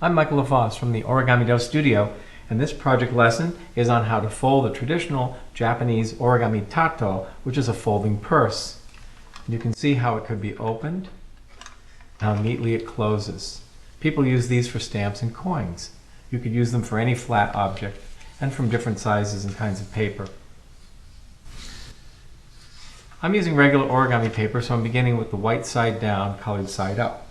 I'm Michael LaFosse from the Origami Do Studio, and this project lesson is on how to fold a traditional Japanese origami tato, which is a folding purse. You can see how it could be opened, how neatly it closes. People use these for stamps and coins. You could use them for any flat object and from different sizes and kinds of paper. I'm using regular origami paper, so I'm beginning with the white side down, colored side up.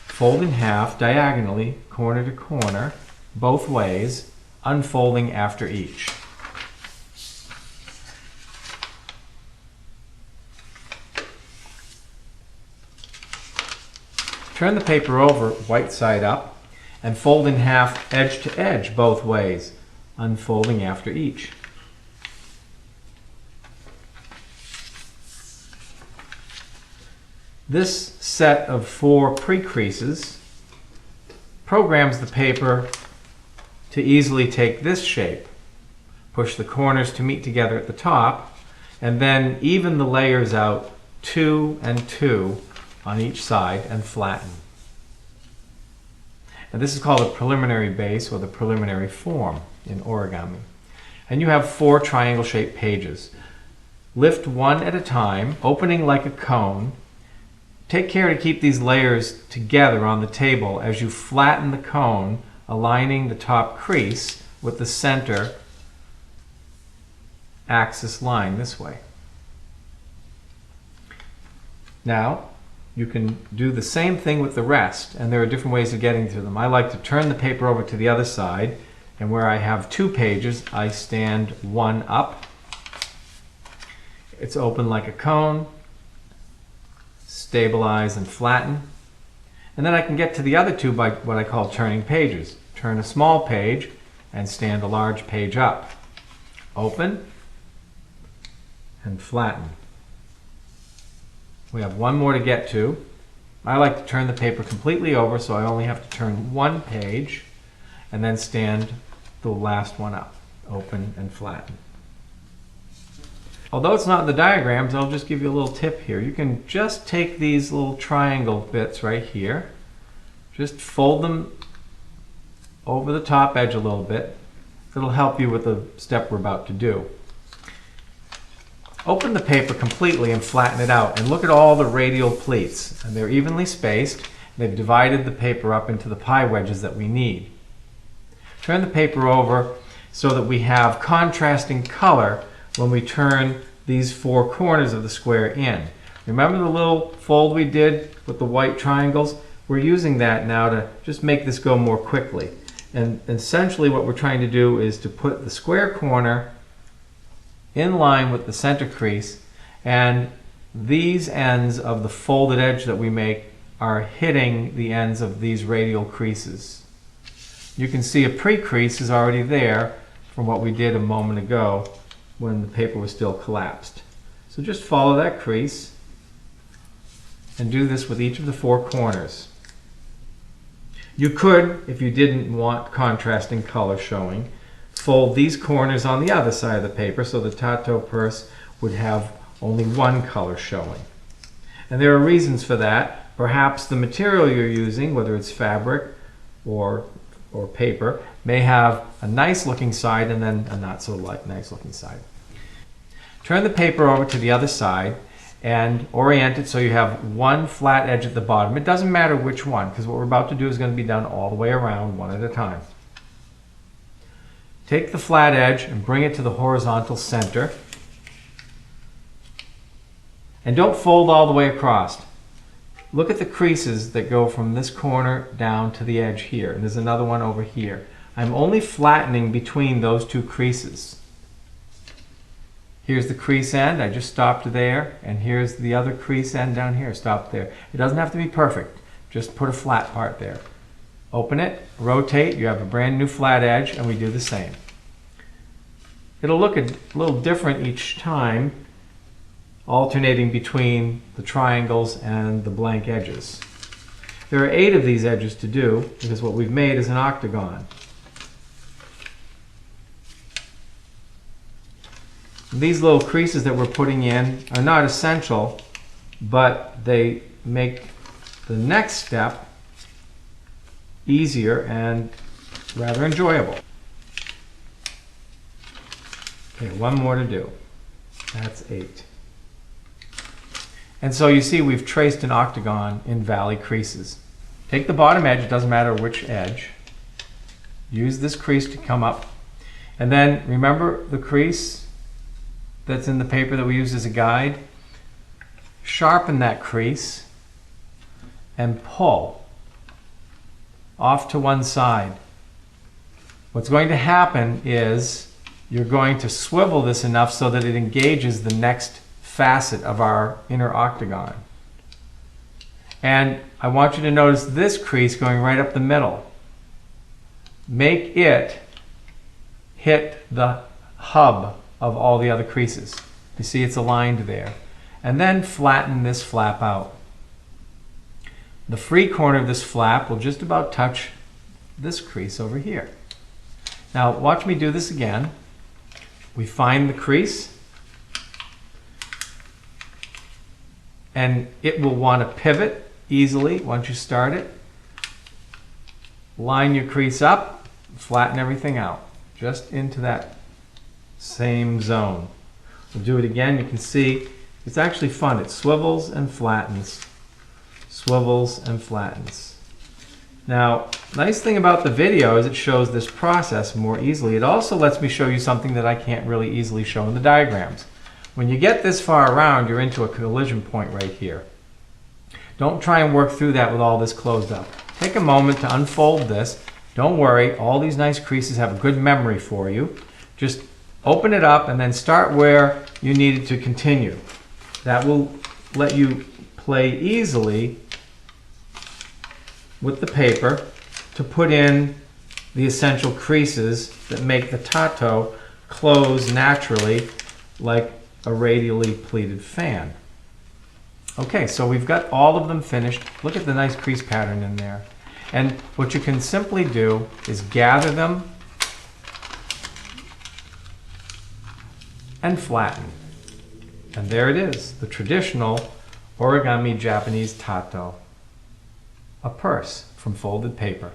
Fold in half diagonally, corner to corner, both ways, unfolding after each. Turn the paper over, white side up, and fold in half edge to edge both ways, unfolding after each. This set of 4 pre-creases programs the paper to easily take this shape. Push the corners to meet together at the top, and then even the layers out 2 and 2 on each side and flatten. And this is called a preliminary base or the preliminary form in origami. And you have 4 triangle-shaped pages. Lift one at a time, opening like a cone. Take care to keep these layers together on the table as you flatten the cone, aligning the top crease with the center axis line this way. Now, you can do the same thing with the rest, and there are different ways of getting to them. I like to turn the paper over to the other side, and where I have 2 pages, I stand one up. It's open like a cone. Stabilize and flatten. And then I can get to the other 2 by what I call turning pages. Turn a small page and stand a large page up. Open and flatten. We have one more to get to. I like to turn the paper completely over, so I only have to turn one page and then stand the last one up. Open and flatten. Although it's not in the diagrams, I'll just give you a little tip here. You can just take these little triangle bits right here, just fold them over the top edge a little bit. It'll help you with the step we're about to do. Open the paper completely and flatten it out, and look at all the radial pleats. And they're evenly spaced. They've divided the paper up into the pie wedges that we need. Turn the paper over so that we have contrasting color when we turn these 4 corners of the square in. Remember the little fold we did with the white triangles? We're using that now to just make this go more quickly. And essentially what we're trying to do is to put the square corner in line with the center crease, and these ends of the folded edge that we make are hitting the ends of these radial creases. You can see a pre-crease is already there from what we did a moment ago when the paper was still collapsed. So just follow that crease and do this with each of the 4 corners. You could, if you didn't want contrasting color showing, fold these corners on the other side of the paper so the tato purse would have only one color showing. And there are reasons for that. Perhaps the material you're using, whether it's fabric or paper, may have a nice looking side and then a not so nice looking side. Turn the paper over to the other side and orient it so you have one flat edge at the bottom. It doesn't matter which one, because what we're about to do is going to be done all the way around, one at a time. Take the flat edge and bring it to the horizontal center. And don't fold all the way across. Look at the creases that go from this corner down to the edge here. And there's another one over here. I'm only flattening between those 2 creases. Here's the crease end. I just stopped there. And here's the other crease end down here. Stop there. It doesn't have to be perfect. Just put a flat part there. Open it, rotate. You have a brand new flat edge, and we do the same. It'll look a little different each time, alternating between the triangles and the blank edges. There are 8 of these edges to do, because what we've made is an octagon. These little creases that we're putting in are not essential, but they make the next step easier and rather enjoyable. Okay, one more to do. That's 8. And so you see we've traced an octagon in valley creases. Take the bottom edge, it doesn't matter which edge. Use this crease to come up. And then remember the crease that's in the paper that we used as a guide? Sharpen that crease and pull off to one side. What's going to happen is you're going to swivel this enough so that it engages the next facet of our inner octagon. And I want you to notice this crease going right up the middle. Make it hit the hub of all the other creases. You see it's aligned there. And then flatten this flap out. The free corner of this flap will just about touch this crease over here. Now watch me do this again. We find the crease, and it will want to pivot easily once you start it. Line your crease up, flatten everything out, just into that same zone. We'll do it again. You can see it's actually fun. It swivels and flattens, swivels and flattens. Now, nice thing about the video is it shows this process more easily. It also lets me show you something that I can't really easily show in the diagrams. When you get this far around, you're into a collision point right here. Don't try and work through that with all this closed up. Take a moment to unfold this. Don't worry, all these nice creases have a good memory for you. Just open it up and then start where you needed to continue. That will let you play easily with the paper to put in the essential creases that make the Tato close naturally like a radially pleated fan. Okay, so we've got all of them finished. Look at the nice crease pattern in there. And what you can simply do is gather them and flatten. And there it is, the traditional origami Japanese Tato, a purse from folded paper.